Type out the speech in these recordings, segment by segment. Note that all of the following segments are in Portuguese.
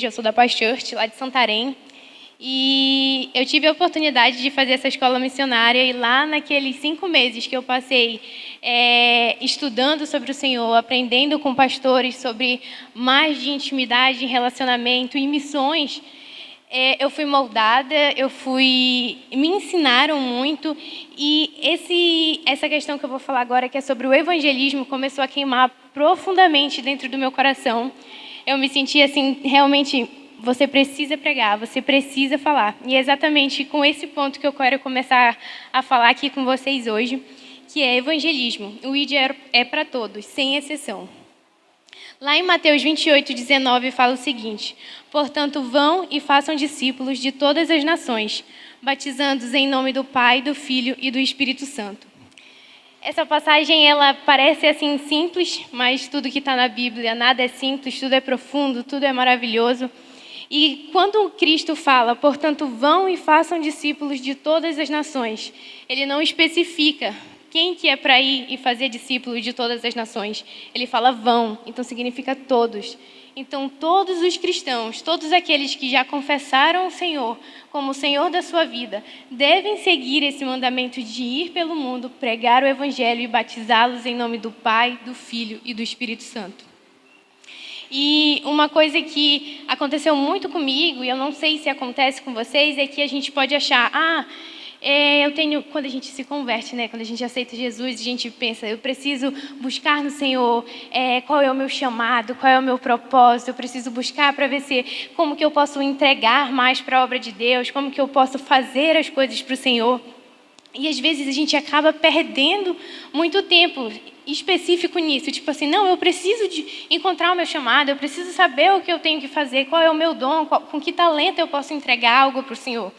Eu sou da Paz Church, lá de Santarém, e eu tive a oportunidade de fazer essa escola missionária, e lá naqueles 5 meses que eu passei estudando sobre o Senhor, aprendendo com pastores sobre mais de intimidade, relacionamento e missões, eu fui moldada, me ensinaram muito, e essa questão que eu vou falar agora, que é sobre o evangelismo, começou a queimar profundamente dentro do meu coração. Eu me senti assim, realmente, você precisa pregar, você precisa falar. E é exatamente com esse ponto que eu quero começar a falar aqui com vocês hoje, que é evangelismo. O ID é para todos, sem exceção. Lá em Mateus 28:19 fala o seguinte: portanto, vão e façam discípulos de todas as nações, batizando-os em nome do Pai, do Filho e do Espírito Santo. Essa passagem, ela parece assim simples, mas tudo que está na Bíblia, nada é simples, tudo é profundo, tudo é maravilhoso. E quando Cristo fala, portanto, vão e façam discípulos de todas as nações, ele não especifica quem que é para ir e fazer discípulos de todas as nações. Ele fala vão, então significa todos. Então, todos os cristãos, todos aqueles que já confessaram o Senhor como o Senhor da sua vida, devem seguir esse mandamento de ir pelo mundo, pregar o Evangelho e batizá-los em nome do Pai, do Filho e do Espírito Santo. E uma coisa que aconteceu muito comigo, e eu não sei se acontece com vocês, é que a gente pode achar, quando a gente se converte, né? Quando a gente aceita Jesus, a gente pensa, eu preciso buscar no Senhor qual é o meu chamado, qual é o meu propósito, eu preciso buscar para ver como que eu posso entregar mais para a obra de Deus, como que eu posso fazer as coisas para o Senhor. E às vezes a gente acaba perdendo muito tempo específico nisso, tipo assim, não, eu preciso de encontrar o meu chamado, eu preciso saber o que eu tenho que fazer, qual é o meu dom, com que talento eu posso entregar algo para o Senhor.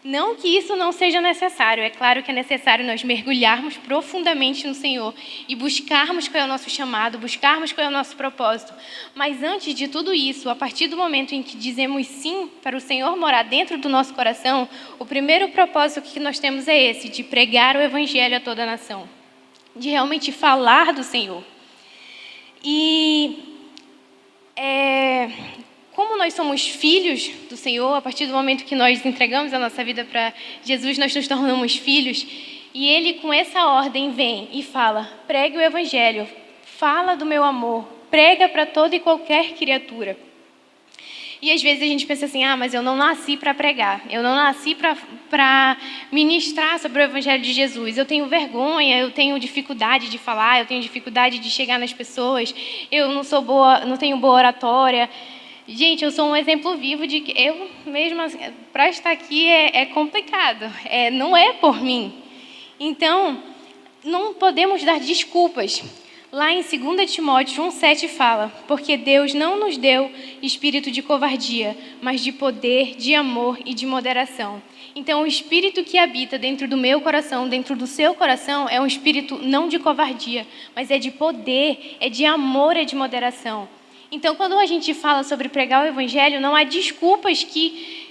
Não que isso não seja necessário, é claro que é necessário nós mergulharmos profundamente no Senhor e buscarmos qual é o nosso chamado, buscarmos qual é o nosso propósito. Mas antes de tudo isso, a partir do momento em que dizemos sim para o Senhor morar dentro do nosso coração, o primeiro propósito que nós temos é esse, de pregar o Evangelho a toda a nação, de realmente falar do Senhor. Como nós somos filhos do Senhor, a partir do momento que nós entregamos a nossa vida para Jesus, nós nos tornamos filhos. E Ele, com essa ordem, vem e fala, pregue o Evangelho, fala do meu amor, prega para toda e qualquer criatura. E às vezes a gente pensa assim, mas eu não nasci para pregar, eu não nasci para ministrar sobre o Evangelho de Jesus. Eu tenho vergonha, eu tenho dificuldade de falar, eu tenho dificuldade de chegar nas pessoas, eu não tenho boa oratória. Gente, eu sou um exemplo vivo de que eu mesma, para estar aqui é complicado, não é por mim. Então, não podemos dar desculpas. Lá em 2 Timóteo 1,7 fala, porque Deus não nos deu espírito de covardia, mas de poder, de amor e de moderação. Então, o espírito que habita dentro do meu coração, dentro do seu coração, é um espírito não de covardia, mas é de poder, é de amor, é de moderação. Então, quando a gente fala sobre pregar o Evangelho, não há desculpas que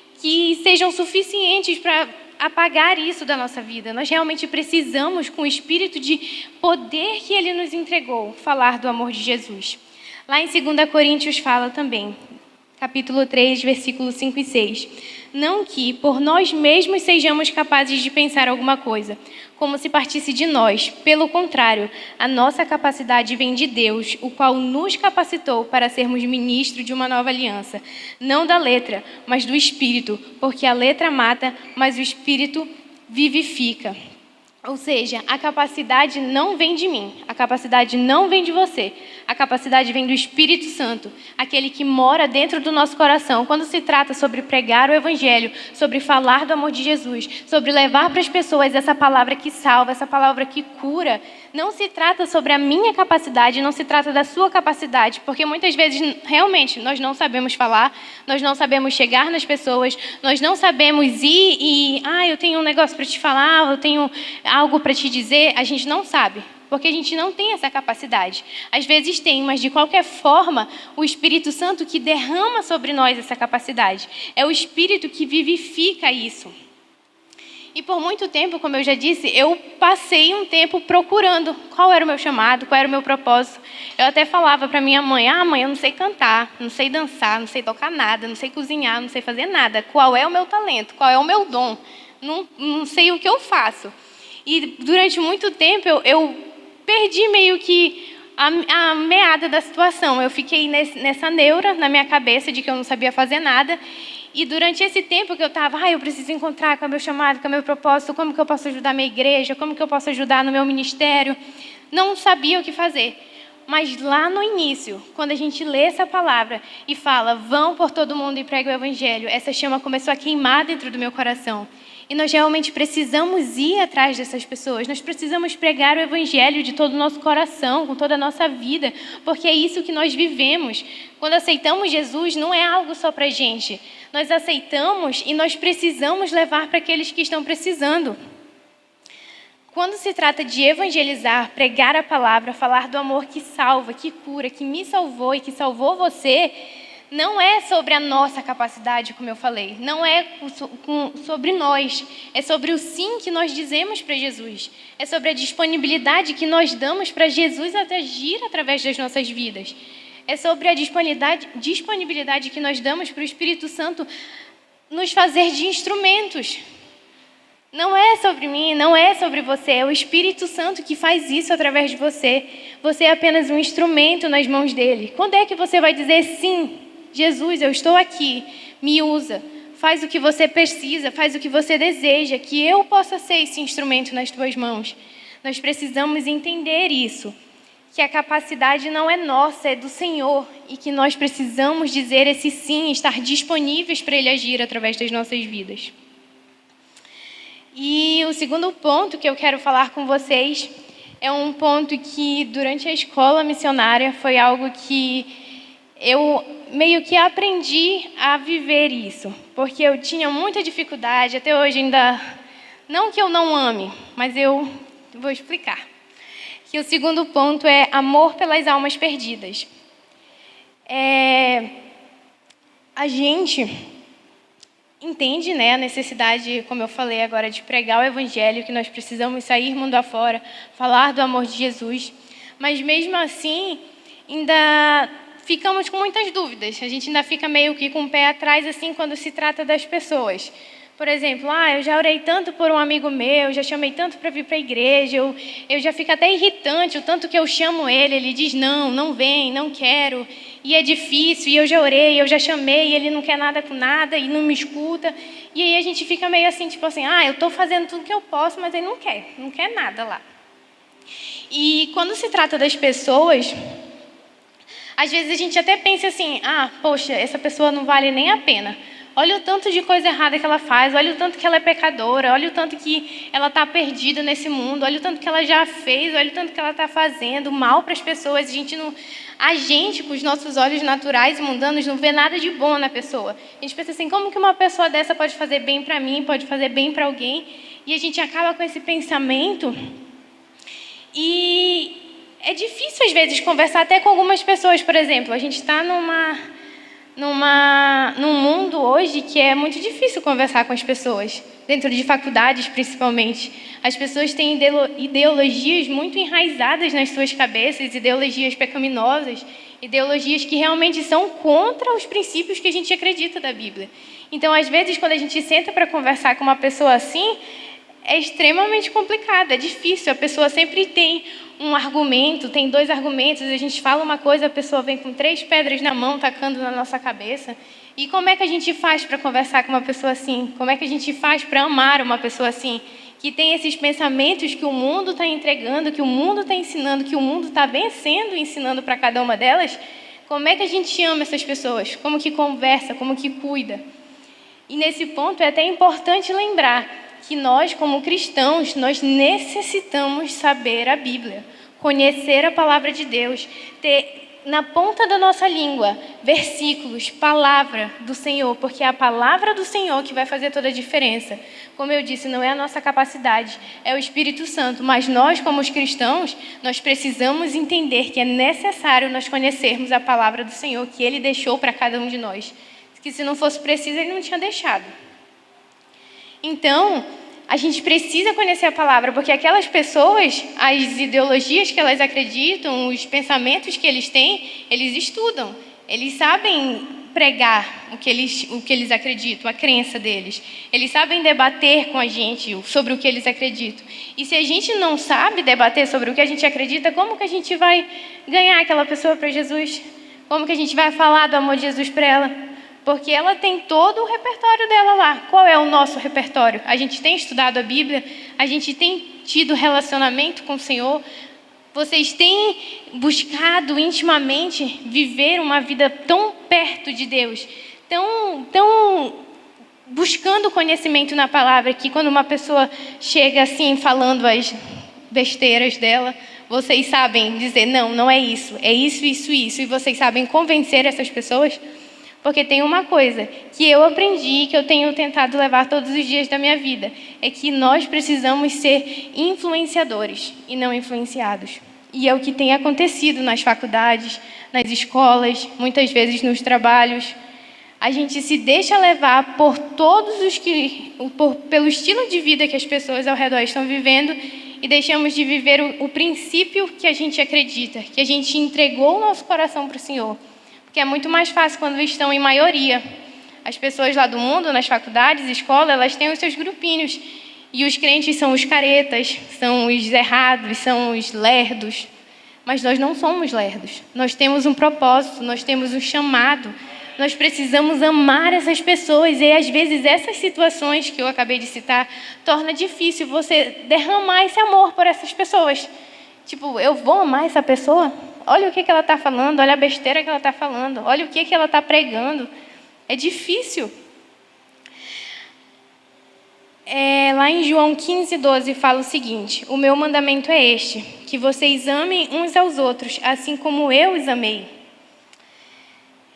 sejam suficientes para apagar isso da nossa vida. Nós realmente precisamos, com o espírito de poder que Ele nos entregou, falar do amor de Jesus. Lá em 2 Coríntios fala também, capítulo 3, versículos 5 e 6. Não que por nós mesmos sejamos capazes de pensar alguma coisa, como se partisse de nós. Pelo contrário, a nossa capacidade vem de Deus, o qual nos capacitou para sermos ministros de uma nova aliança. Não da letra, mas do Espírito, porque a letra mata, mas o Espírito vivifica. Ou seja, a capacidade não vem de mim, a capacidade não vem de você, a capacidade vem do Espírito Santo, aquele que mora dentro do nosso coração. Quando se trata sobre pregar o Evangelho, sobre falar do amor de Jesus, sobre levar para as pessoas essa palavra que salva, essa palavra que cura, não se trata sobre a minha capacidade, não se trata da sua capacidade, porque muitas vezes, realmente, nós não sabemos falar, nós não sabemos chegar nas pessoas, nós não sabemos ir eu tenho um negócio para te falar, eu tenho algo para te dizer, a gente não sabe, porque a gente não tem essa capacidade. Às vezes tem, mas de qualquer forma, o Espírito Santo que derrama sobre nós essa capacidade. É o Espírito que vivifica isso. E por muito tempo, como eu já disse, eu passei um tempo procurando qual era o meu chamado, qual era o meu propósito. Eu até falava para minha mãe, mãe, eu não sei cantar, não sei dançar, não sei tocar nada, não sei cozinhar, não sei fazer nada. Qual é o meu talento? Qual é o meu dom? Não sei o que eu faço. E durante muito tempo eu perdi meio que a meada da situação. Eu fiquei nessa neura na minha cabeça de que eu não sabia fazer nada. E durante esse tempo que eu estava, eu preciso encontrar qual é o meu chamado, qual é o meu propósito, como que eu posso ajudar a minha igreja, como que eu posso ajudar no meu ministério. Não sabia o que fazer. Mas lá no início, quando a gente lê essa palavra e fala, vão por todo mundo e pregue o evangelho, essa chama começou a queimar dentro do meu coração. E nós realmente precisamos ir atrás dessas pessoas. Nós precisamos pregar o evangelho de todo o nosso coração, com toda a nossa vida, porque é isso que nós vivemos. Quando aceitamos Jesus, não é algo só para a gente. Nós aceitamos e nós precisamos levar para aqueles que estão precisando. Quando se trata de evangelizar, pregar a palavra, falar do amor que salva, que cura, que me salvou e que salvou você, não é sobre a nossa capacidade, como eu falei. Não é sobre nós. É sobre o sim que nós dizemos para Jesus. É sobre a disponibilidade que nós damos para Jesus agir através das nossas vidas. É sobre a disponibilidade que nós damos para o Espírito Santo nos fazer de instrumentos. Não é sobre mim, não é sobre você. É o Espírito Santo que faz isso através de você. Você é apenas um instrumento nas mãos dele. Quando é que você vai dizer sim? Jesus, eu estou aqui, me usa, faz o que você precisa, faz o que você deseja, que eu possa ser esse instrumento nas tuas mãos. Nós precisamos entender isso, que a capacidade não é nossa, é do Senhor, e que nós precisamos dizer esse sim, estar disponíveis para Ele agir através das nossas vidas. E o segundo ponto que eu quero falar com vocês é um ponto que, durante a escola missionária, foi algo que eu meio que aprendi a viver isso, porque eu tinha muita dificuldade, até hoje ainda, não que eu não ame, mas eu vou explicar. Que o segundo ponto é amor pelas almas perdidas. A gente entende, a necessidade, como eu falei agora, de pregar o evangelho, que nós precisamos sair mundo afora, falar do amor de Jesus, mas mesmo assim, ainda ficamos com muitas dúvidas. A gente ainda fica meio que com o pé atrás, assim, quando se trata das pessoas. Por exemplo, eu já orei tanto por um amigo meu, já chamei tanto para vir para a igreja, eu já fico até irritante o tanto que eu chamo ele diz não, não vem, não quero, e é difícil, e eu já orei, eu já chamei, e ele não quer nada com nada, e não me escuta. E aí a gente fica meio assim, tipo assim, eu estou fazendo tudo que eu posso, mas ele não quer nada lá. E quando se trata das pessoas, às vezes a gente até pensa assim, poxa, essa pessoa não vale nem a pena. Olha o tanto de coisa errada que ela faz, olha o tanto que ela é pecadora, olha o tanto que ela está perdida nesse mundo, olha o tanto que ela já fez, olha o tanto que ela está fazendo mal para as pessoas. A gente, com os nossos olhos naturais e mundanos, não vê nada de bom na pessoa. A gente pensa assim, como que uma pessoa dessa pode fazer bem para mim, pode fazer bem para alguém? E a gente acaba com esse pensamento. E é difícil, às vezes, conversar até com algumas pessoas. Por exemplo, a gente está num mundo hoje que é muito difícil conversar com as pessoas, dentro de faculdades principalmente. As pessoas têm ideologias muito enraizadas nas suas cabeças, ideologias pecaminosas, ideologias que realmente são contra os princípios que a gente acredita da Bíblia. Então, às vezes, quando a gente senta para conversar com uma pessoa assim, é extremamente complicado, é difícil. A pessoa sempre tem um argumento, tem 2 argumentos, a gente fala uma coisa, a pessoa vem com 3 pedras na mão, tacando na nossa cabeça. E como é que a gente faz para conversar com uma pessoa assim? Como é que a gente faz para amar uma pessoa assim? Que tem esses pensamentos que o mundo está entregando, que o mundo está ensinando, que o mundo está vencendo e ensinando para cada uma delas. Como é que a gente ama essas pessoas? Como que conversa? Como que cuida? E nesse ponto é até importante lembrar que nós, como cristãos, nós necessitamos saber a Bíblia, conhecer a palavra de Deus, ter na ponta da nossa língua versículos, palavra do Senhor, porque é a palavra do Senhor que vai fazer toda a diferença. Como eu disse, não é a nossa capacidade, é o Espírito Santo, mas nós, como os cristãos, nós precisamos entender que é necessário nós conhecermos a palavra do Senhor, que Ele deixou para cada um de nós, que se não fosse preciso, Ele não tinha deixado. Então, A gente precisa conhecer a palavra, porque aquelas pessoas, as ideologias que elas acreditam, os pensamentos que eles têm, eles estudam. Eles sabem pregar o que eles acreditam, a crença deles. Eles sabem debater com a gente sobre o que eles acreditam. E se a gente não sabe debater sobre o que a gente acredita, como que a gente vai ganhar aquela pessoa para Jesus? Como que a gente vai falar do amor de Jesus para ela? Porque ela tem todo o repertório dela lá. Qual é o nosso repertório? A gente tem estudado a Bíblia? A gente tem tido relacionamento com o Senhor? Vocês têm buscado intimamente viver uma vida tão perto de Deus? Tão buscando conhecimento na palavra, que quando uma pessoa chega assim, falando as besteiras dela, vocês sabem dizer, não é isso, é isso, isso, isso. E vocês sabem convencer essas pessoas? Porque tem uma coisa que eu aprendi, que eu tenho tentado levar todos os dias da minha vida, é que nós precisamos ser influenciadores e não influenciados. E é o que tem acontecido nas faculdades, nas escolas, muitas vezes nos trabalhos. A gente se deixa levar por pelo estilo de vida que as pessoas ao redor estão vivendo e deixamos de viver o princípio que a gente acredita, que a gente entregou o nosso coração para o Senhor. Porque é muito mais fácil quando estão em maioria. As pessoas lá do mundo, nas faculdades, escola, elas têm os seus grupinhos. E os crentes são os caretas, são os errados, são os lerdos. Mas nós não somos lerdos. Nós temos um propósito, nós temos um chamado. Nós precisamos amar essas pessoas. E às vezes essas situações que eu acabei de citar torna difícil você derramar esse amor por essas pessoas. Tipo, eu vou amar essa pessoa? Olha o que ela está falando, olha a besteira que ela está falando, olha o que ela está pregando. É difícil. Lá em João 15:12 fala o seguinte: o meu mandamento é este, que vocês amem uns aos outros, assim como eu os amei.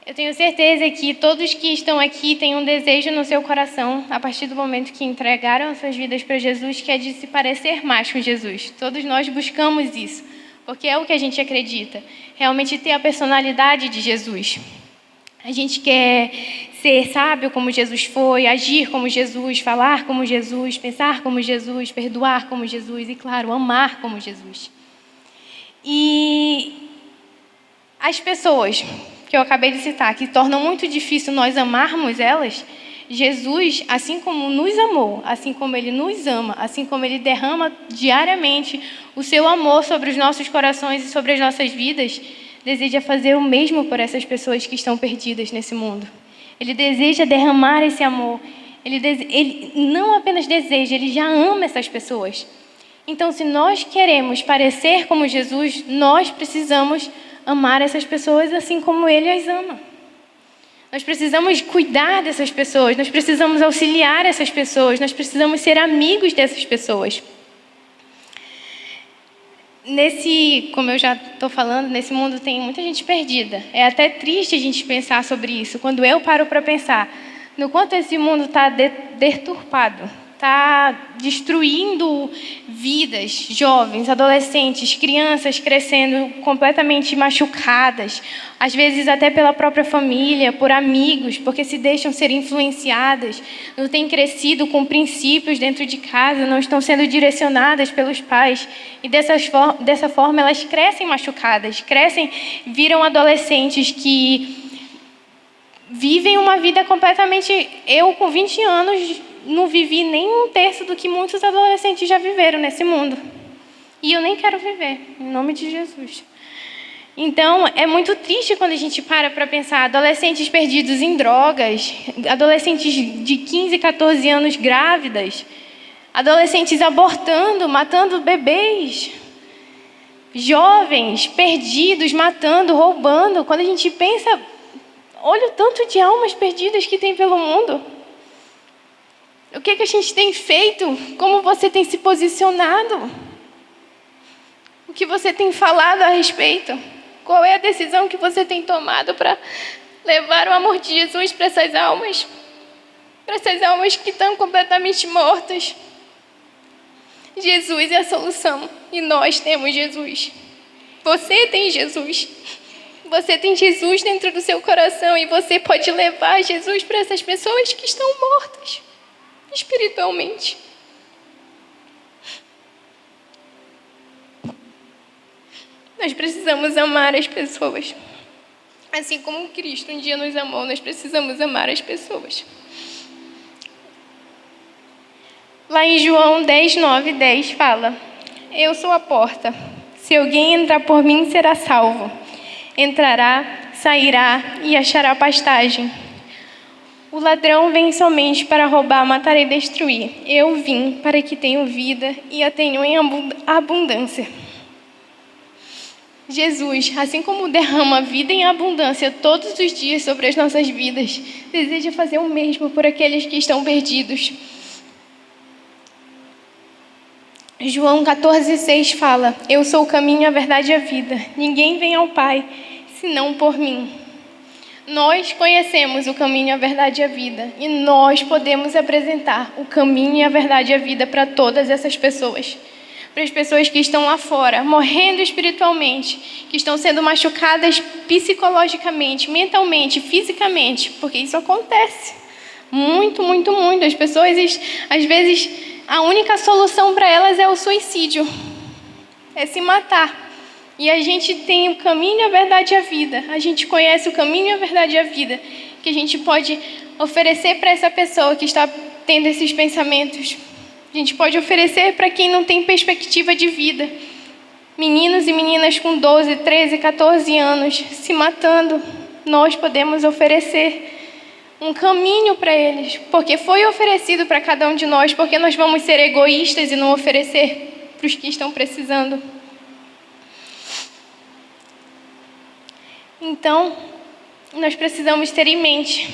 Eu tenho certeza que todos que estão aqui têm um desejo no seu coração, a partir do momento que entregaram suas vidas para Jesus, que é de se parecer mais com Jesus. Todos nós buscamos isso, porque é o que a gente acredita, realmente ter a personalidade de Jesus. A gente quer ser sábio como Jesus foi, agir como Jesus, falar como Jesus, pensar como Jesus, perdoar como Jesus e, claro, amar como Jesus. E as pessoas que eu acabei de citar, que tornam muito difícil nós amarmos elas, Jesus, assim como nos amou, assim como Ele nos ama, assim como Ele derrama diariamente o seu amor sobre os nossos corações e sobre as nossas vidas, deseja fazer o mesmo por essas pessoas que estão perdidas nesse mundo. Ele deseja derramar esse amor. Ele não apenas deseja, Ele já ama essas pessoas. Então, se nós queremos parecer como Jesus, nós precisamos amar essas pessoas assim como Ele as ama. Nós precisamos cuidar dessas pessoas, nós precisamos auxiliar essas pessoas, nós precisamos ser amigos dessas pessoas. Como eu já estou falando, nesse mundo tem muita gente perdida. É até triste a gente pensar sobre isso. Quando eu paro para pensar no quanto esse mundo está deturpado, está destruindo vidas, jovens, adolescentes, crianças crescendo completamente machucadas, às vezes até pela própria família, por amigos, porque se deixam ser influenciadas, não têm crescido com princípios dentro de casa, não estão sendo direcionadas pelos pais. E dessa forma elas crescem machucadas, viram adolescentes que vivem uma vida completamente... Eu, com 20 anos, não vivi nem um terço do que muitos adolescentes já viveram nesse mundo. E eu nem quero viver, em nome de Jesus. Então, é muito triste quando a gente para pensar adolescentes perdidos em drogas, adolescentes de 15, 14 anos grávidas, adolescentes abortando, matando bebês, jovens perdidos, matando, roubando. Quando a gente pensa, olha o tanto de almas perdidas que tem pelo mundo. O que a gente tem feito? Como você tem se posicionado? O que você tem falado a respeito? Qual é a decisão que você tem tomado para levar o amor de Jesus para essas almas? Para essas almas que estão completamente mortas. Jesus é a solução e nós temos Jesus. Você tem Jesus. Você tem Jesus dentro do seu coração e você pode levar Jesus para essas pessoas que estão mortas espiritualmente. Nós precisamos amar as pessoas. Assim como Cristo um dia nos amou, nós precisamos amar as pessoas. Lá em João 10, 9 e 10 fala: eu sou a porta. Se alguém entrar por mim, será salvo. Entrará, sairá e achará pastagem. O ladrão vem somente para roubar, matar e destruir. Eu vim para que tenham vida e a tenham em abundância. Jesus, assim como derrama vida em abundância todos os dias sobre as nossas vidas, deseja fazer o mesmo por aqueles que estão perdidos. João 14,6 fala: eu sou o caminho, a verdade e a vida. Ninguém vem ao Pai, senão por mim. Nós conhecemos o caminho, a verdade e a vida. E nós podemos apresentar o caminho, a verdade e a vida para todas essas pessoas. Para as pessoas que estão lá fora, morrendo espiritualmente, que estão sendo machucadas psicologicamente, mentalmente, fisicamente, porque isso acontece. Muito, muito, muito. As pessoas, às vezes, a única solução para elas é o suicídio. É se matar. E a gente tem o caminho, a verdade e a vida. A gente conhece o caminho, a verdade e a vida, que a gente pode oferecer para essa pessoa que está tendo esses pensamentos. A gente pode oferecer para quem não tem perspectiva de vida. Meninos e meninas com 12, 13, 14 anos se matando. Nós podemos oferecer um caminho para eles, porque foi oferecido para cada um de nós, porque nós vamos ser egoístas e não oferecer para os que estão precisando. Então, nós precisamos ter em mente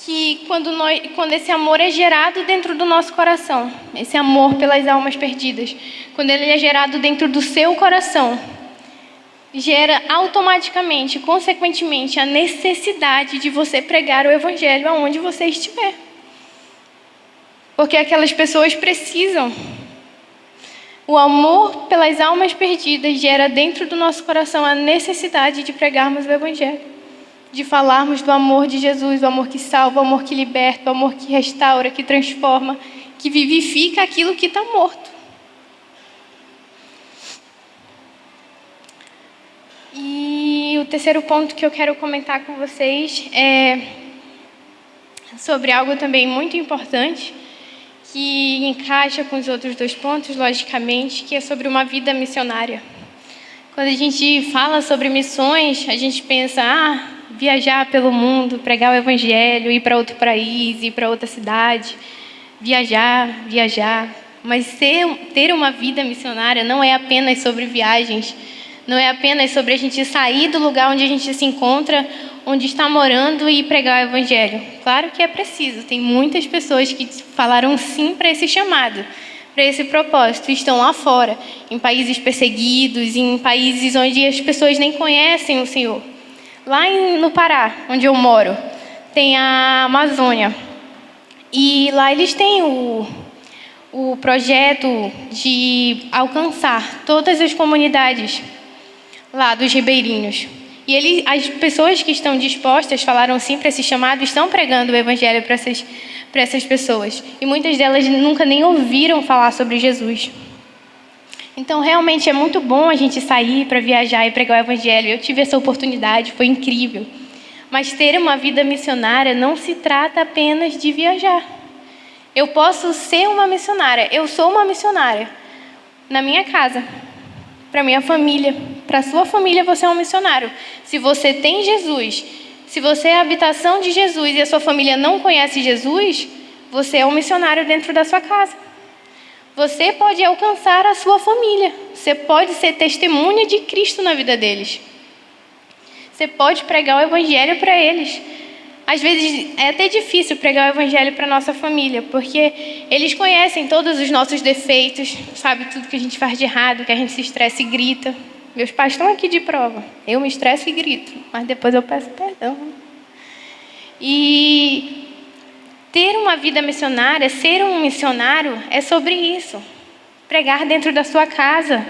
que quando esse amor é gerado dentro do nosso coração, esse amor pelas almas perdidas, quando ele é gerado dentro do seu coração, gera automaticamente, consequentemente, a necessidade de você pregar o Evangelho aonde você estiver. Porque aquelas pessoas precisam. O amor pelas almas perdidas gera dentro do nosso coração a necessidade de pregarmos o Evangelho, de falarmos do amor de Jesus, do amor que salva, o amor que liberta, o amor que restaura, que transforma, que vivifica aquilo que está morto. E o terceiro ponto que eu quero comentar com vocês é sobre algo também muito importante, que encaixa com os outros dois pontos, logicamente, que é sobre uma vida missionária. Quando a gente fala sobre missões, a gente pensa, viajar pelo mundo, pregar o Evangelho, ir para outro país, ir para outra cidade, viajar. Mas ter uma vida missionária não é apenas sobre viagens, não é apenas sobre a gente sair do lugar onde a gente se encontra, onde está morando e pregar o Evangelho. Claro que é preciso. Tem muitas pessoas que falaram sim para esse chamado, para esse propósito. Estão lá fora, em países perseguidos, em países onde as pessoas nem conhecem o Senhor. Lá no Pará, onde eu moro, tem a Amazônia. E lá eles têm o projeto de alcançar todas as comunidades lá dos ribeirinhos. E as pessoas que estão dispostas, falaram sim para esse chamado, estão pregando o Evangelho para essas pessoas. E muitas delas nunca nem ouviram falar sobre Jesus. Então, realmente é muito bom a gente sair para viajar e pregar o Evangelho. Eu tive essa oportunidade, foi incrível. Mas ter uma vida missionária não se trata apenas de viajar. Eu posso ser uma missionária, eu sou uma missionária na minha casa, para minha família, para a sua família você é um missionário. Se você tem Jesus, se você é a habitação de Jesus e a sua família não conhece Jesus, você é um missionário dentro da sua casa. Você pode alcançar a sua família, você pode ser testemunha de Cristo na vida deles. Você pode pregar o Evangelho para eles. Às vezes é até difícil pregar o Evangelho para a nossa família, porque eles conhecem todos os nossos defeitos, sabem tudo que a gente faz de errado, que a gente se estressa e grita. Meus pais estão aqui de prova. Eu me estresso e grito, mas depois eu peço perdão. E ter uma vida missionária, ser um missionário, é sobre isso. Pregar dentro da sua casa.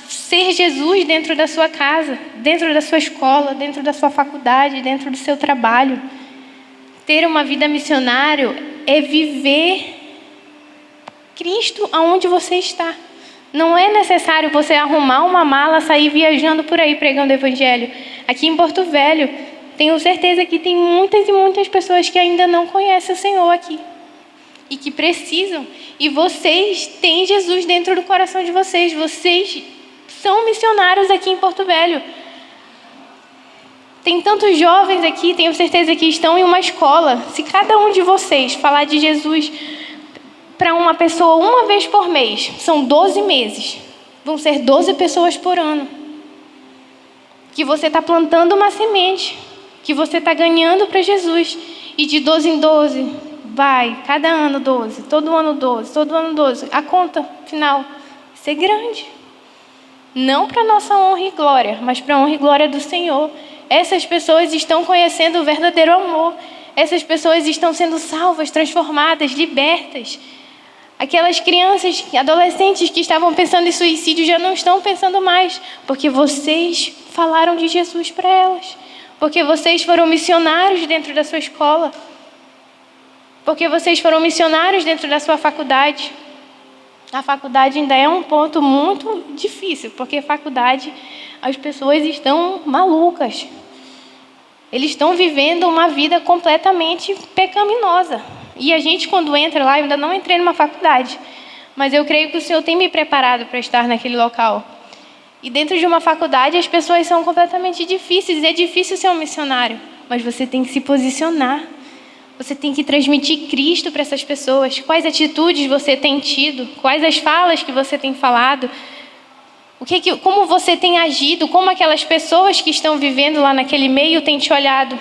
Ser Jesus dentro da sua casa, dentro da sua escola, dentro da sua faculdade, dentro do seu trabalho. Ter uma vida missionária é viver Cristo aonde você está. Não é necessário você arrumar uma mala, sair viajando por aí pregando o evangelho. Aqui em Porto Velho, tenho certeza que tem muitas e muitas pessoas que ainda não conhecem o Senhor aqui. E que precisam. E vocês têm Jesus dentro do coração de vocês. Vocês são missionários aqui em Porto Velho. Tem tantos jovens aqui, tenho certeza que estão em uma escola. Se cada um de vocês falar de Jesus para uma pessoa uma vez por mês, são 12 meses. Vão ser 12 pessoas por ano. Que você está plantando uma semente. Que você está ganhando para Jesus. E de 12 em 12, vai. Cada ano 12, todo ano 12, todo ano 12. A conta final vai ser grande. Não para nossa honra e glória, mas para a honra e glória do Senhor. Essas pessoas estão conhecendo o verdadeiro amor. Essas pessoas estão sendo salvas, transformadas, libertas. Aquelas crianças, adolescentes que estavam pensando em suicídio já não estão pensando mais, porque vocês falaram de Jesus para elas. Porque vocês foram missionários dentro da sua escola. Porque vocês foram missionários dentro da sua faculdade. A faculdade ainda é um ponto muito difícil, porque faculdade, as pessoas estão malucas. Eles estão vivendo uma vida completamente pecaminosa. E a gente, quando entra lá, eu ainda não entrei numa faculdade, mas eu creio que o Senhor tem me preparado para estar naquele local. E dentro de uma faculdade, as pessoas são completamente difíceis. É difícil ser um missionário, mas você tem que se posicionar. Você tem que transmitir Cristo para essas pessoas. Quais atitudes você tem tido? Quais as falas que você tem falado? Como você tem agido? Como aquelas pessoas que estão vivendo lá naquele meio têm te olhado?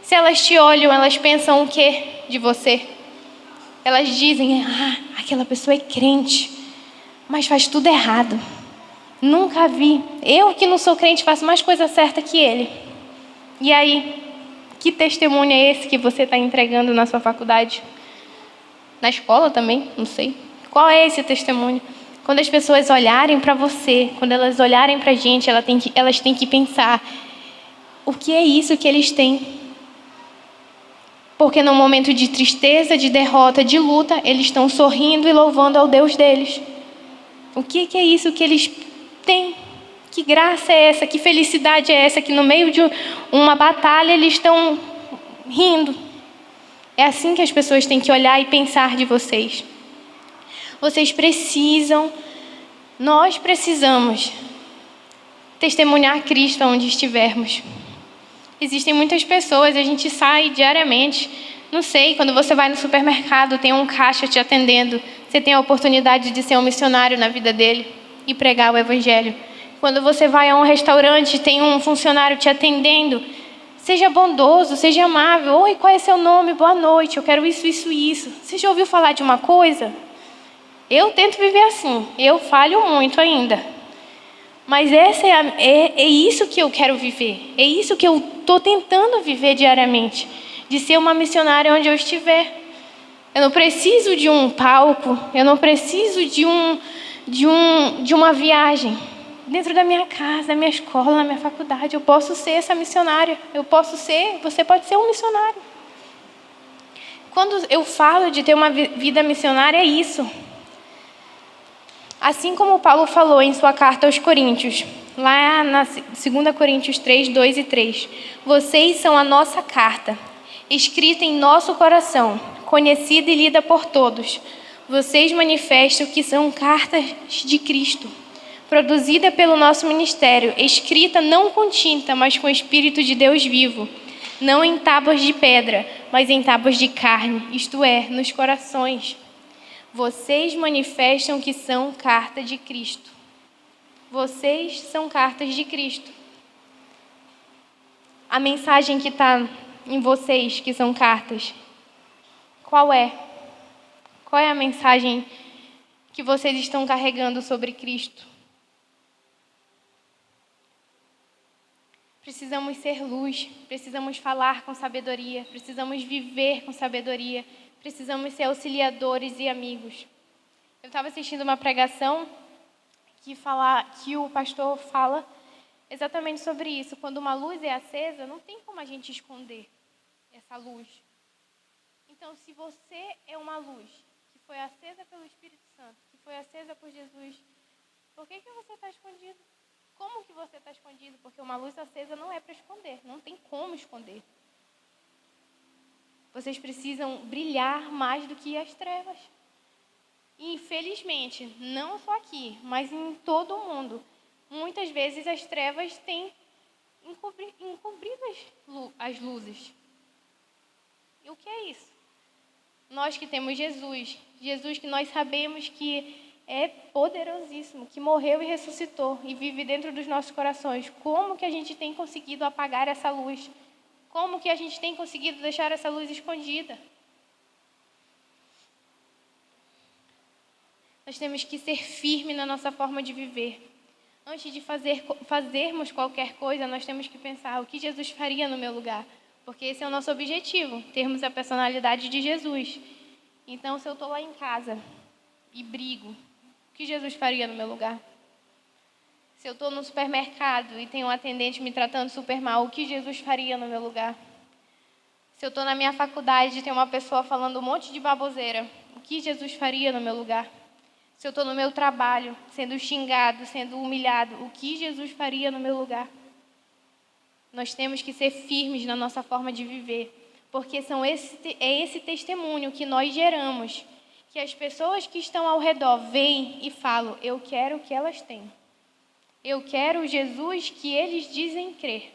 Se elas te olham, elas pensam o quê de você? Elas dizem, aquela pessoa é crente, mas faz tudo errado. Nunca vi. Eu que não sou crente faço mais coisa certa que ele. E aí? Que testemunho é esse que você está entregando na sua faculdade? Na escola também? Não sei. Qual é esse testemunho? Quando as pessoas olharem para você, quando elas olharem para a gente, elas têm que pensar: o que é isso que eles têm? Porque no momento de tristeza, de derrota, de luta, eles estão sorrindo e louvando ao Deus deles. O que é isso que eles têm? Que graça é essa? Que felicidade é essa? Que no meio de uma batalha eles estão rindo. É assim que as pessoas têm que olhar e pensar de vocês. Vocês precisam, nós precisamos testemunhar Cristo onde estivermos. Existem muitas pessoas, a gente sai diariamente. Não sei, quando você vai no supermercado, tem um caixa te atendendo. Você tem a oportunidade de ser um missionário na vida dele e pregar o evangelho. Quando você vai a um restaurante, tem um funcionário te atendendo. Seja bondoso, seja amável. Oi, qual é seu nome? Boa noite, eu quero isso, isso, isso. Você já ouviu falar de uma coisa? Eu tento viver assim. Eu falho muito ainda. Mas é isso que eu quero viver. É isso que eu estou tentando viver diariamente. De ser uma missionária onde eu estiver. Eu não preciso de um palco. Eu não preciso de uma viagem. Dentro da minha casa, da minha escola, na minha faculdade, eu posso ser essa missionária. Você pode ser um missionário. Quando eu falo de ter uma vida missionária, é isso. Assim como Paulo falou em sua carta aos Coríntios, lá na 2 Coríntios 3, 2 e 3. Vocês são a nossa carta, escrita em nosso coração, conhecida e lida por todos. Vocês manifestam que são cartas de Cristo, produzida pelo nosso ministério, escrita não com tinta, mas com o Espírito de Deus vivo, não em tábuas de pedra, mas em tábuas de carne, isto é, nos corações. Vocês manifestam que são carta de Cristo. Vocês são cartas de Cristo. A mensagem que está em vocês, que são cartas, qual é? Qual é a mensagem que vocês estão carregando sobre Cristo? Precisamos ser luz, precisamos falar com sabedoria, precisamos viver com sabedoria, precisamos ser auxiliadores e amigos. Eu estava assistindo uma pregação que o pastor fala exatamente sobre isso. Quando uma luz é acesa, não tem como a gente esconder essa luz. Então, se você é uma luz que foi acesa pelo Espírito Santo, que foi acesa por Jesus, Por que você está escondido? Como que você está escondido? Porque uma luz acesa não é para esconder, não tem como esconder. Vocês precisam brilhar mais do que as trevas. E, infelizmente, não só aqui, mas em todo o mundo, muitas vezes as trevas têm encobrido as luzes. E o que é isso? Nós que temos Jesus que nós sabemos que é poderosíssimo, que morreu e ressuscitou e vive dentro dos nossos corações. Como que a gente tem conseguido apagar essa luz? Como que a gente tem conseguido deixar essa luz escondida? Nós temos que ser firmes na nossa forma de viver. Antes de fazermos qualquer coisa, nós temos que pensar o que Jesus faria no meu lugar. Porque esse é o nosso objetivo, termos a personalidade de Jesus. Então, se eu estou lá em casa e brigo, o que Jesus faria no meu lugar? Se eu estou no supermercado e tem um atendente me tratando super mal, o que Jesus faria no meu lugar? Se eu estou na minha faculdade e tem uma pessoa falando um monte de baboseira, o que Jesus faria no meu lugar? Se eu estou no meu trabalho, sendo xingado, sendo humilhado, o que Jesus faria no meu lugar? Nós temos que ser firmes na nossa forma de viver, porque é esse testemunho que nós geramos, que as pessoas que estão ao redor veem e falam, eu quero o que elas têm. Eu quero o Jesus que eles dizem crer.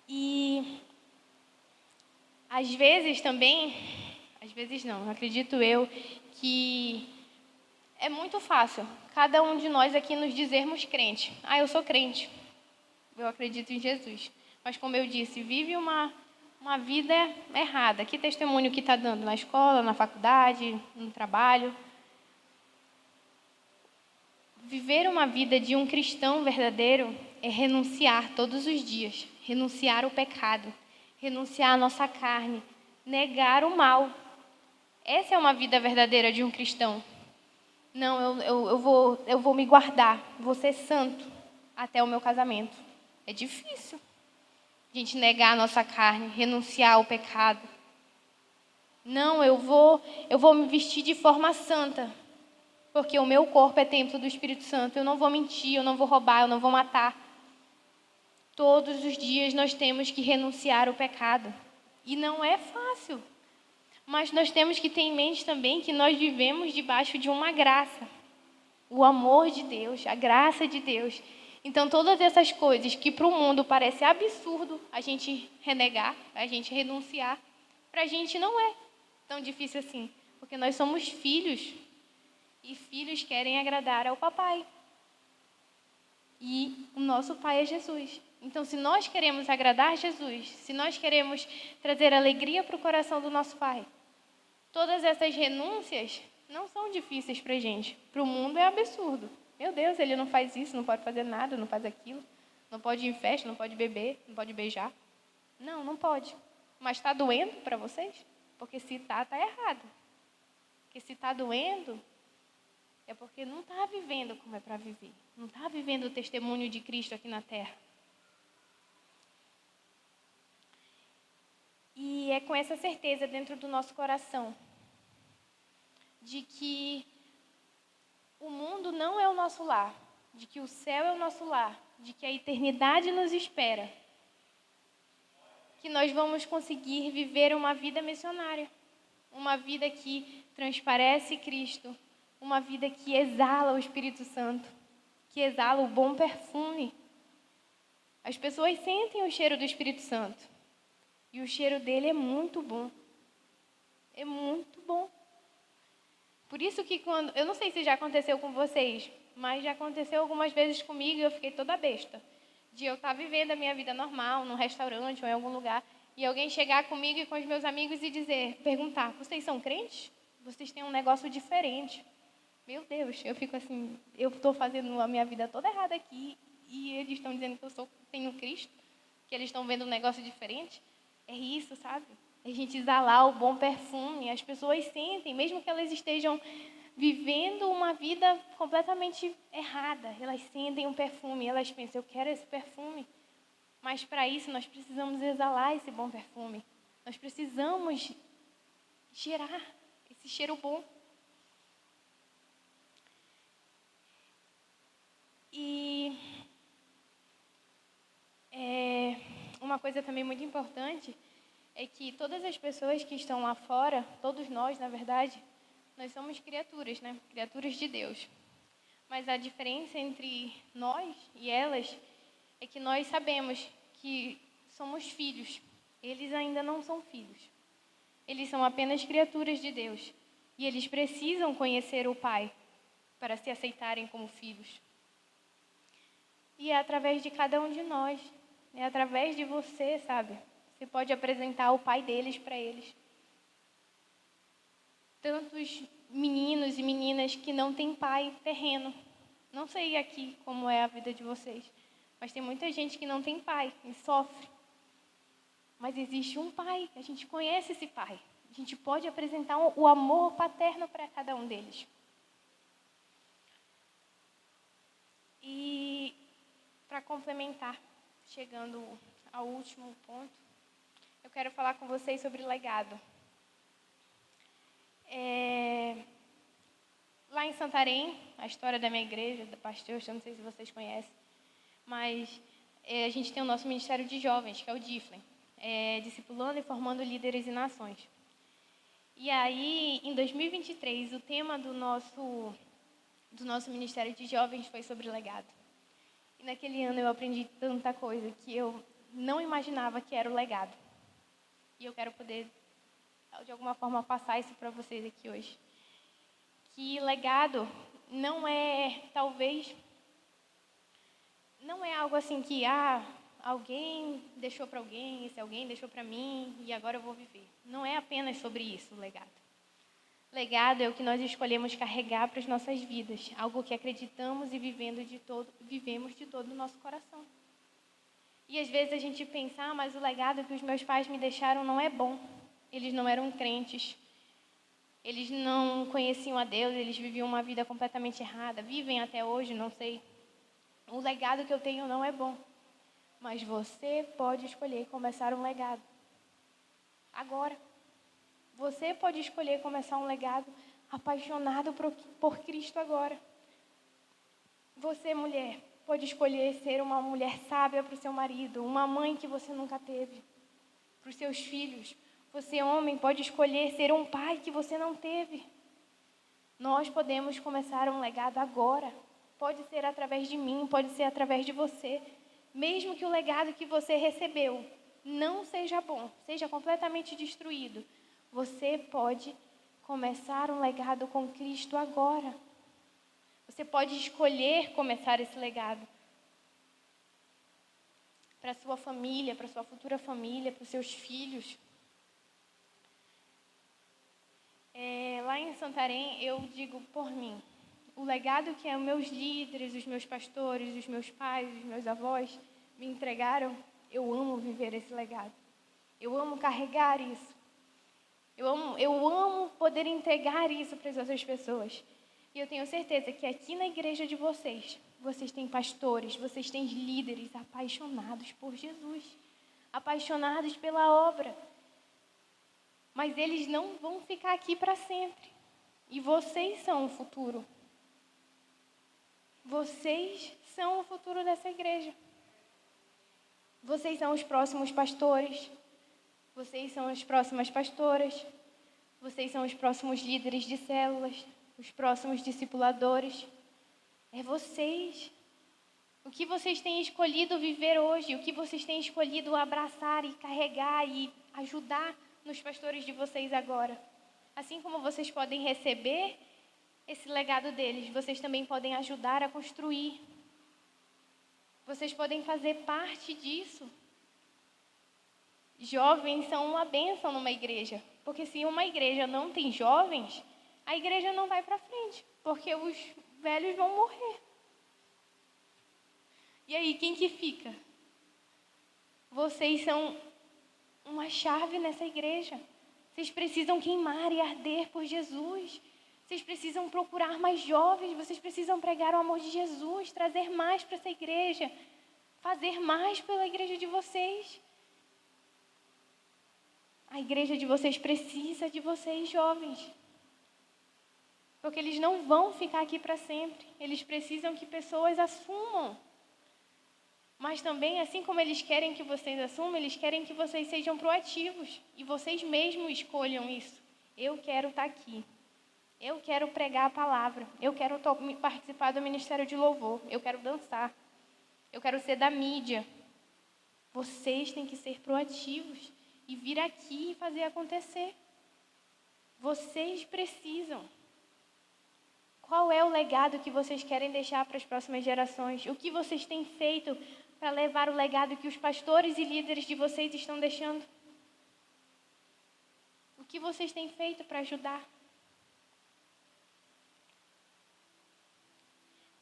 E às vezes também, às vezes não, acredito eu, que é muito fácil cada um de nós aqui nos dizermos crente. Eu sou crente, eu acredito em Jesus. Mas como eu disse, vive uma vida errada. Que testemunho que está dando na escola, na faculdade, no trabalho? Viver uma vida de um cristão verdadeiro é renunciar todos os dias, renunciar o pecado, renunciar a nossa carne, negar o mal. Essa é uma vida verdadeira de um cristão. Não, eu vou me guardar, vou ser santo até o meu casamento. É difícil a gente negar a nossa carne, renunciar ao pecado. Não, eu vou me vestir de forma santa, porque o meu corpo é templo do Espírito Santo. Eu não vou mentir, eu não vou roubar, eu não vou matar. Todos os dias nós temos que renunciar ao pecado. E não é fácil. Mas nós temos que ter em mente também que nós vivemos debaixo de uma graça. O amor de Deus, a graça de Deus. Então, todas essas coisas que para o mundo parece absurdo a gente renegar, a gente renunciar, para a gente não é tão difícil assim. Porque nós somos filhos. E filhos querem agradar ao papai. E o nosso pai é Jesus. Então, se nós queremos agradar Jesus, se nós queremos trazer alegria para o coração do nosso pai, todas essas renúncias não são difíceis para a gente. Para o mundo é absurdo. Meu Deus, ele não faz isso, não pode fazer nada, não faz aquilo. Não pode ir em festa, não pode beber, não pode beijar. Não, não pode. Mas está doendo para vocês? Porque se está errado. Porque se está doendo, é porque não está vivendo como é para viver. Não está vivendo o testemunho de Cristo aqui na terra. E é com essa certeza dentro do nosso coração de que o mundo não é o nosso lar, de que o céu é o nosso lar, de que a eternidade nos espera, que nós vamos conseguir viver uma vida missionária, uma vida que transparece Cristo, uma vida que exala o Espírito Santo, que exala o bom perfume. As pessoas sentem o cheiro do Espírito Santo. E o cheiro dele é muito bom. É muito bom. Por isso que quando... Eu não sei se já aconteceu com vocês, mas já aconteceu algumas vezes comigo e eu fiquei toda besta. De eu estar vivendo a minha vida normal, num restaurante ou em algum lugar, e alguém chegar comigo e com os meus amigos e perguntar, vocês são crentes? Vocês têm um negócio diferente. Meu Deus, eu fico assim, eu estou fazendo a minha vida toda errada aqui e eles estão dizendo que eu tenho Cristo, que eles estão vendo um negócio diferente. É isso, sabe? A gente exalar o bom perfume. As pessoas sentem, mesmo que elas estejam vivendo uma vida completamente errada, elas sentem um perfume, elas pensam, eu quero esse perfume. Mas para isso nós precisamos exalar esse bom perfume. Nós precisamos gerar esse esse cheiro bom. E uma coisa também muito importante é que todas as pessoas que estão lá fora, todos nós, na verdade, nós somos criaturas, né? Criaturas de Deus. Mas a diferença entre nós e elas é que nós sabemos que somos filhos. Eles ainda não são filhos. Eles são apenas criaturas de Deus. E eles precisam conhecer o Pai para se aceitarem como filhos. E é através de cada um de nós. É através de você, sabe? Você pode apresentar o Pai deles para eles. Tantos meninos e meninas que não têm pai terreno. Não sei aqui como é a vida de vocês, mas tem muita gente que não tem pai e sofre. Mas existe um pai, a gente conhece esse pai. A gente pode apresentar o amor paterno para cada um deles. E para complementar, chegando ao último ponto, eu quero falar com vocês sobre legado. Lá em Santarém, a história da minha igreja, da pastor, eu não sei se vocês conhecem, mas a gente tem o nosso Ministério de Jovens, que é o DIFLEM, discipulando e formando líderes e nações. E aí, em 2023, o tema do nosso Ministério de Jovens foi sobre legado. E naquele ano eu aprendi tanta coisa que eu não imaginava que era o legado. E eu quero poder, de alguma forma, passar isso para vocês aqui hoje. Que legado não é, talvez, não é algo assim que, alguém deixou para alguém, esse alguém deixou para mim e agora eu vou viver. Não é apenas sobre isso o legado. Legado é o que nós escolhemos carregar para as nossas vidas, algo que acreditamos e vivemos de todo o nosso coração. E às vezes a gente pensa, mas o legado que os meus pais me deixaram não é bom. Eles não eram crentes, eles não conheciam a Deus, eles viviam uma vida completamente errada, vivem até hoje, não sei. O legado que eu tenho não é bom, mas você pode escolher começar um legado agora. Você pode escolher começar um legado apaixonado por Cristo agora. Você, mulher, pode escolher ser uma mulher sábia para o seu marido, uma mãe que você nunca teve, para os seus filhos. Você, homem, pode escolher ser um pai que você não teve. Nós podemos começar um legado agora. Pode ser através de mim, pode ser através de você. Mesmo que o legado que você recebeu não seja bom, seja completamente destruído, você pode começar um legado com Cristo agora. Você pode escolher começar esse legado para a sua família, para a sua futura família, para os seus filhos. Lá em Santarém, eu digo por mim, o legado que os meus líderes, os meus pastores, os meus pais, os meus avós me entregaram, eu amo viver esse legado. Eu amo carregar isso. Eu amo poder entregar isso para as outras pessoas. E eu tenho certeza que aqui na igreja de vocês têm pastores, vocês têm líderes apaixonados por Jesus, apaixonados pela obra. Mas eles não vão ficar aqui para sempre. E vocês são o futuro. Vocês são o futuro dessa igreja. Vocês são os próximos pastores. Vocês são as próximas pastoras. Vocês são os próximos líderes de células. Os próximos discipuladores. É vocês. O que vocês têm escolhido viver hoje, o que vocês têm escolhido abraçar e carregar e ajudar nos pastores de vocês agora. Assim como vocês podem receber esse legado deles, vocês também podem ajudar a construir. Vocês podem fazer parte disso. Jovens são uma bênção numa igreja, porque se uma igreja não tem jovens, a igreja não vai para frente, porque os velhos vão morrer. E aí, quem que fica? Vocês são uma chave nessa igreja. Vocês precisam queimar e arder por Jesus. Vocês precisam procurar mais jovens, vocês precisam pregar o amor de Jesus, trazer mais para essa igreja, fazer mais pela igreja de vocês. A igreja de vocês precisa de vocês, jovens. Porque eles não vão ficar aqui para sempre. Eles precisam que pessoas assumam. Mas também, assim como eles querem que vocês assumam, eles querem que vocês sejam proativos. E vocês mesmos escolham isso. Eu quero estar aqui. Eu quero pregar a palavra. Eu quero participar do ministério de louvor. Eu quero dançar. Eu quero ser da mídia. Vocês têm que ser proativos e vir aqui e fazer acontecer. Vocês precisam. Qual é o legado que vocês querem deixar para as próximas gerações? O que vocês têm feito para levar o legado que os pastores e líderes de vocês estão deixando? O que vocês têm feito para ajudar?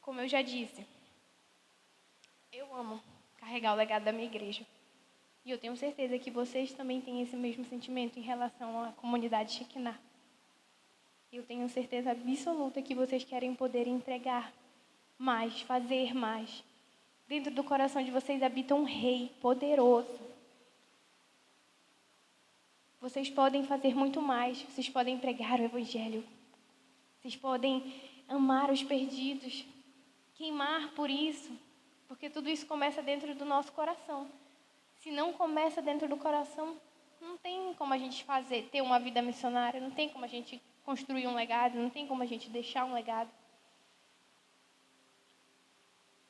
Como eu já disse, eu amo carregar o legado da minha igreja. E eu tenho certeza que vocês também têm esse mesmo sentimento em relação à comunidade Shekinah. Eu tenho certeza absoluta que vocês querem poder entregar mais, fazer mais. Dentro do coração de vocês habita um rei poderoso. Vocês podem fazer muito mais. Vocês podem pregar o evangelho. Vocês podem amar os perdidos. Queimar por isso. Porque tudo isso começa dentro do nosso coração. Se não começa dentro do coração, não tem como a gente ter uma vida missionária. Não tem como a gente construir um legado. Não tem como a gente deixar um legado.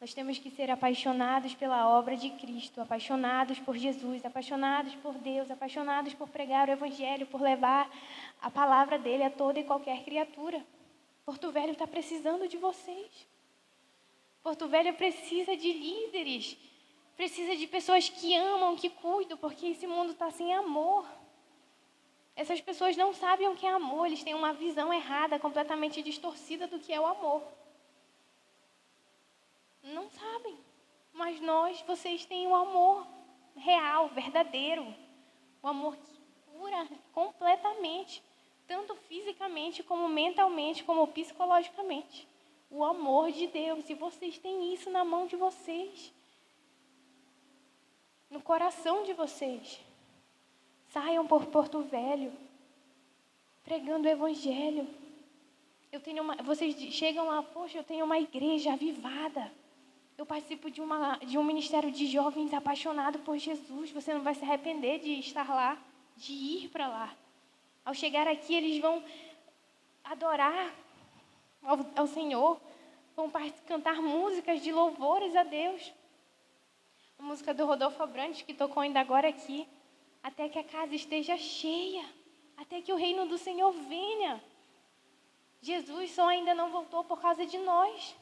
Nós temos que ser apaixonados pela obra de Cristo, apaixonados por Jesus, apaixonados por Deus, apaixonados por pregar o Evangelho, por levar a palavra dele a toda e qualquer criatura. Porto Velho está precisando de vocês. Porto Velho precisa de líderes, precisa de pessoas que amam, que cuidam, porque esse mundo está sem amor. Essas pessoas não sabem o que é amor, eles têm uma visão errada, completamente distorcida do que é o amor. Não sabem, mas vocês têm o amor real, verdadeiro. O amor que cura completamente, tanto fisicamente, como mentalmente, como psicologicamente. O amor de Deus, e vocês têm isso na mão de vocês. No coração de vocês. Saiam por Porto Velho, pregando o Evangelho. Vocês chegam lá, poxa, eu tenho uma igreja avivada. Eu participo de um ministério de jovens apaixonado por Jesus. Você não vai se arrepender de estar lá, de ir para lá. Ao chegar aqui, eles vão adorar ao Senhor, vão cantar músicas de louvores a Deus. A música do Rodolfo Abrantes, que tocou ainda agora aqui. Até que a casa esteja cheia, até que o reino do Senhor venha. Jesus só ainda não voltou por causa de nós.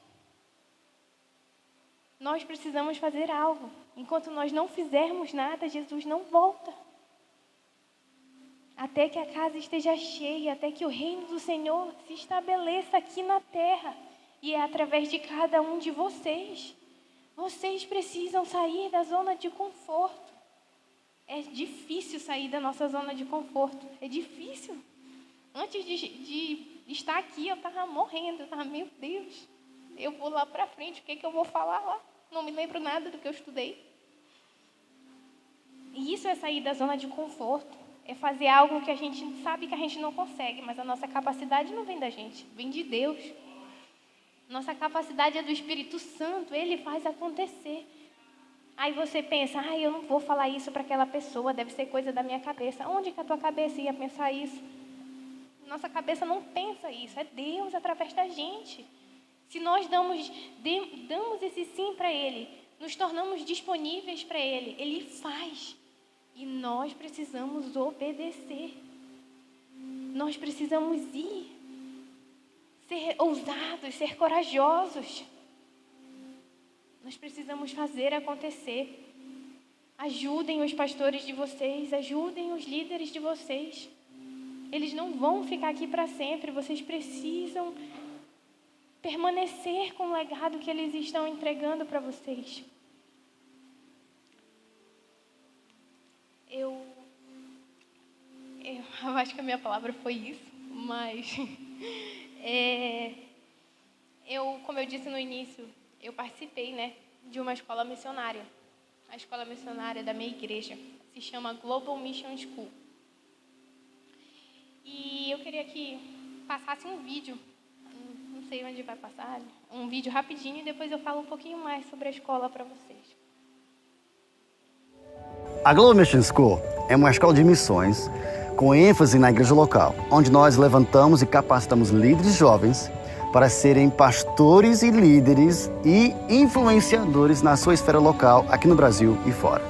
Nós precisamos fazer algo. Enquanto nós não fizermos nada, Jesus não volta. Até que a casa esteja cheia, até que o reino do Senhor se estabeleça aqui na terra. E é através de cada um de vocês. Vocês precisam sair da zona de conforto. É difícil sair da nossa zona de conforto. É difícil. Antes de estar aqui, eu estava morrendo. Eu estava, meu Deus, eu vou lá para frente, o que eu vou falar lá? Não me lembro nada do que eu estudei. E isso é sair da zona de conforto. É fazer algo que a gente sabe que a gente não consegue, mas a nossa capacidade não vem da gente, vem de Deus. Nossa capacidade é do Espírito Santo, Ele faz acontecer. Aí você pensa, eu não vou falar isso para aquela pessoa, deve ser coisa da minha cabeça. Onde que a tua cabeça ia pensar isso? Nossa cabeça não pensa isso, é Deus através da gente. Se nós damos esse sim para Ele, nos tornamos disponíveis para Ele, Ele faz. E nós precisamos obedecer. Nós precisamos ir, ser ousados, ser corajosos. Nós precisamos fazer acontecer. Ajudem os pastores de vocês, ajudem os líderes de vocês. Eles não vão ficar aqui para sempre. Vocês precisam permanecer com o legado que eles estão entregando para vocês. Eu acho que a minha palavra foi isso, mas como eu disse no início, eu participei, de uma escola missionária. A escola missionária da minha igreja se chama Global Mission School. E eu queria que passasse um vídeo sei onde vai passar, um vídeo rapidinho e depois eu falo um pouquinho mais sobre a escola para vocês. A Global Mission School é uma escola de missões com ênfase na igreja local, onde nós levantamos e capacitamos líderes jovens para serem pastores e líderes e influenciadores na sua esfera local, aqui no Brasil e fora.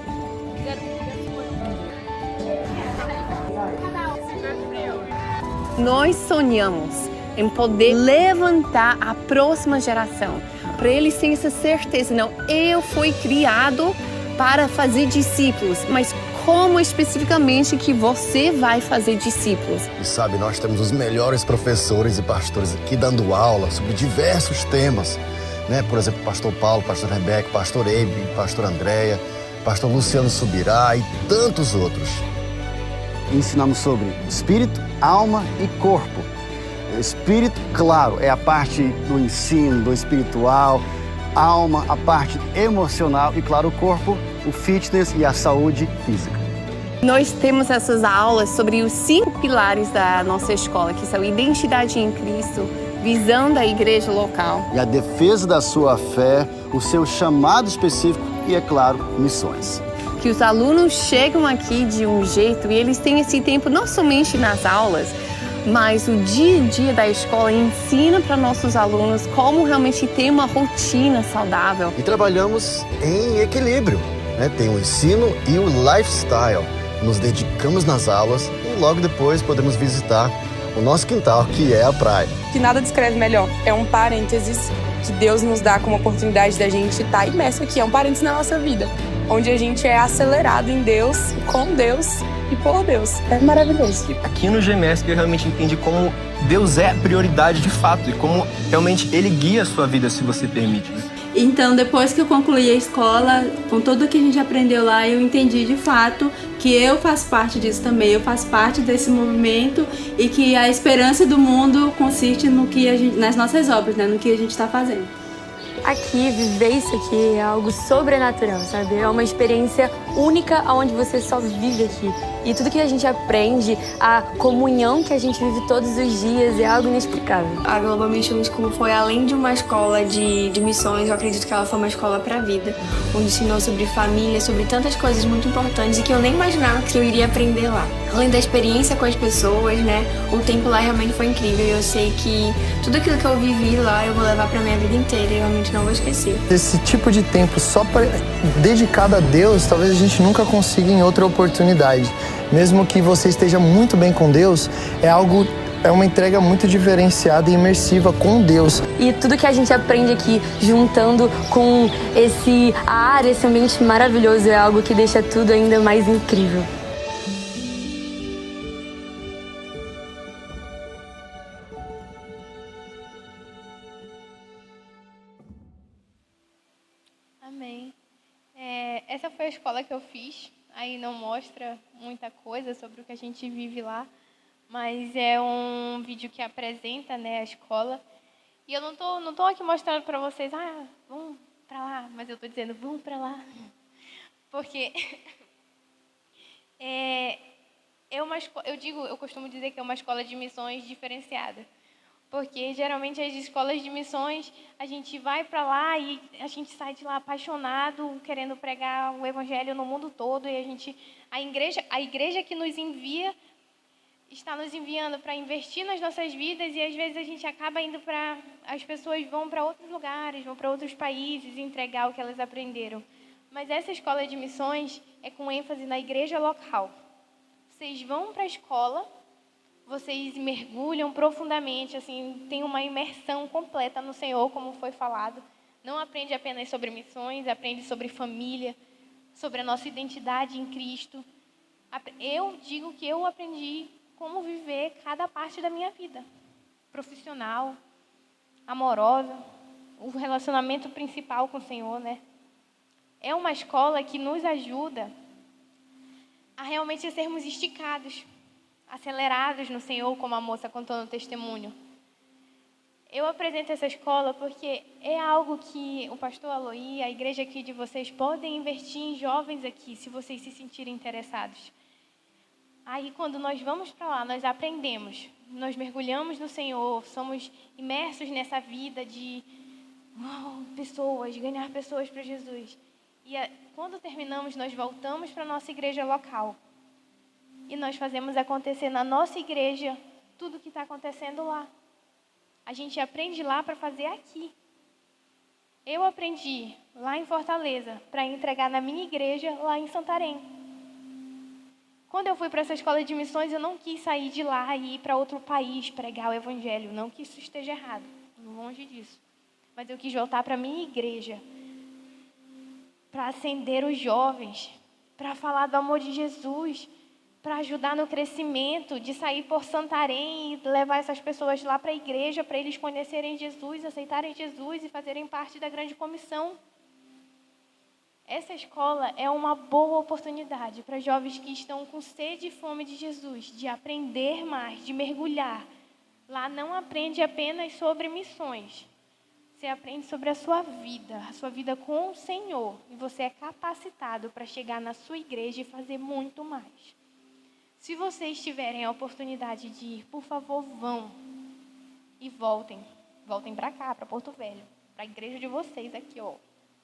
Nós sonhamos em poder levantar a próxima geração, para eles terem essa certeza, não, eu fui criado para fazer discípulos, mas como especificamente que você vai fazer discípulos? E sabe, nós temos os melhores professores e pastores aqui dando aula sobre diversos temas, né? Por exemplo, pastor Paulo, pastor Rebeca, pastor Eibe, pastor Andréia, pastor Luciano Subirá e tantos outros. Ensinamos sobre espírito, alma e corpo. Espírito, claro, é a parte do ensino, do espiritual, alma, a parte emocional e, claro, o corpo, o fitness e a saúde física. Nós temos essas aulas sobre os 5 pilares da nossa escola, que são identidade em Cristo, visão da igreja local. E a defesa da sua fé, o seu chamado específico e, é claro, missões. Que os alunos chegam aqui de um jeito e eles têm esse tempo não somente nas aulas, mas o dia a dia da escola ensina para nossos alunos como realmente ter uma rotina saudável. E trabalhamos em equilíbrio, né? Tem o ensino e o lifestyle. Nos dedicamos nas aulas e logo depois podemos visitar o nosso quintal, que é a praia. Que nada descreve melhor. É um parênteses que Deus nos dá como oportunidade da gente estar imerso aqui. É um parênteses na nossa vida, onde a gente é acelerado em Deus, com Deus e por Deus. É maravilhoso. Aqui no GMS eu realmente entendi como Deus é prioridade de fato e como realmente Ele guia a sua vida, se você permite. Então, depois que eu concluí a escola, com tudo que a gente aprendeu lá, eu entendi de fato que eu faço parte disso também, eu faço parte desse movimento e que a esperança do mundo consiste no que nas nossas obras, né, no que a gente está fazendo. Aqui, viver isso aqui é algo sobrenatural, sabe? É uma experiência única onde você só vive aqui. E tudo que a gente aprende, a comunhão que a gente vive todos os dias é algo inexplicável. A Global Mission School foi além de uma escola de missões, eu acredito que ela foi uma escola para a vida, onde ensinou sobre família, sobre tantas coisas muito importantes e que eu nem imaginava que eu iria aprender lá. Além da experiência com as pessoas, né, o tempo lá realmente foi incrível e eu sei que tudo aquilo que eu vivi lá eu vou levar para minha vida inteira e realmente não vou esquecer. Esse tipo de tempo só dedicado a Deus, talvez a gente nunca consiga em outra oportunidade. Mesmo que você esteja muito bem com Deus, é uma entrega muito diferenciada e imersiva com Deus. E tudo que a gente aprende aqui, juntando com esse ambiente maravilhoso, é algo que deixa tudo ainda mais incrível. Amém. Essa foi a escola que eu fiz. Aí não mostra muita coisa sobre o que a gente vive lá, mas é um vídeo que apresenta, né, a escola. E eu não tô aqui mostrando para vocês, vamos para lá, mas eu estou dizendo, vamos para lá. Porque eu costumo dizer que é uma escola de missões diferenciada. Porque geralmente as escolas de missões, a gente vai para lá e a gente sai de lá apaixonado, querendo pregar o evangelho no mundo todo. E a igreja que nos envia está nos enviando para investir nas nossas vidas e às vezes a gente acaba indo as pessoas vão para outros lugares, vão para outros países entregar o que elas aprenderam. Mas essa escola de missões é com ênfase na igreja local. Vocês vão para a escola, vocês mergulham profundamente, assim, tem uma imersão completa no Senhor, como foi falado. Não aprende apenas sobre missões, aprende sobre família, sobre a nossa identidade em Cristo. Eu digo que eu aprendi como viver cada parte da minha vida. Profissional, amorosa, o relacionamento principal com o Senhor, né? É uma escola que nos ajuda a realmente sermos esticados, acelerados no Senhor, como a moça contou no testemunho. Eu apresento essa escola porque é algo que o pastor Aloí, a igreja aqui de vocês, podem investir em jovens aqui, se vocês se sentirem interessados. Aí, quando nós vamos para lá, nós aprendemos, nós mergulhamos no Senhor, somos imersos nessa vida de pessoas, ganhar pessoas para Jesus. E quando terminamos, nós voltamos para a nossa igreja local. E nós fazemos acontecer na nossa igreja tudo o que está acontecendo lá. A gente aprende lá para fazer aqui. Eu aprendi lá em Fortaleza para entregar na minha igreja lá em Santarém. Quando eu fui para essa escola de missões, eu não quis sair de lá e ir para outro país pregar o evangelho. Não que isso esteja errado, longe disso. Mas eu quis voltar para a minha igreja, para acender os jovens, para falar do amor de Jesus, para ajudar no crescimento, de sair por Santarém e levar essas pessoas lá para a igreja, para eles conhecerem Jesus, aceitarem Jesus e fazerem parte da grande comissão. Essa escola é uma boa oportunidade para jovens que estão com sede e fome de Jesus, de aprender mais, de mergulhar. Lá não aprende apenas sobre missões. Você aprende sobre a sua vida com o Senhor. E você é capacitado para chegar na sua igreja e fazer muito mais. Se vocês tiverem a oportunidade de ir, por favor, vão e voltem. Voltem para cá, para Porto Velho, para a igreja de vocês aqui, ó,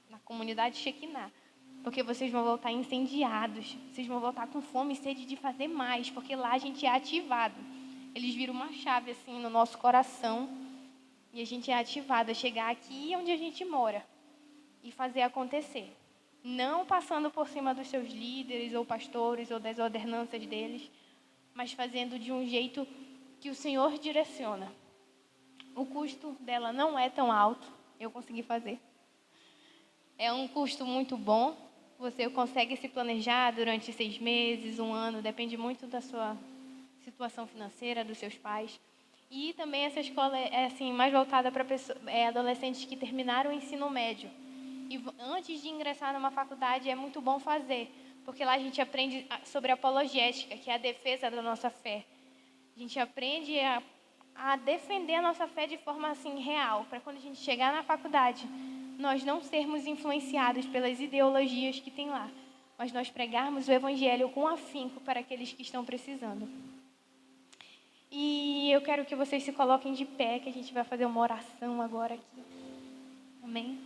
na comunidade Shekinah. Porque vocês vão voltar incendiados, vocês vão voltar com fome e sede de fazer mais, porque lá a gente é ativado. Eles viram uma chave assim no nosso coração e a gente é ativado a chegar aqui onde a gente mora e fazer acontecer. Não passando por cima dos seus líderes ou pastores ou das ordenanças deles, mas fazendo de um jeito que o Senhor direciona. O custo dela não é tão alto, eu consegui fazer. É um custo muito bom, você consegue se planejar durante 6 meses, 1 ano, depende muito da sua situação financeira, dos seus pais. E também essa escola é assim, mais voltada para adolescentes que terminaram o ensino médio. E antes de ingressar numa faculdade é muito bom fazer, porque lá a gente aprende sobre apologética, que é a defesa da nossa fé. A gente aprende a defender a nossa fé de forma assim real, para quando a gente chegar na faculdade, nós não sermos influenciados pelas ideologias que tem lá, mas nós pregarmos o evangelho com afinco para aqueles que estão precisando. E eu quero que vocês se coloquem de pé, que a gente vai fazer uma oração agora aqui. Amém?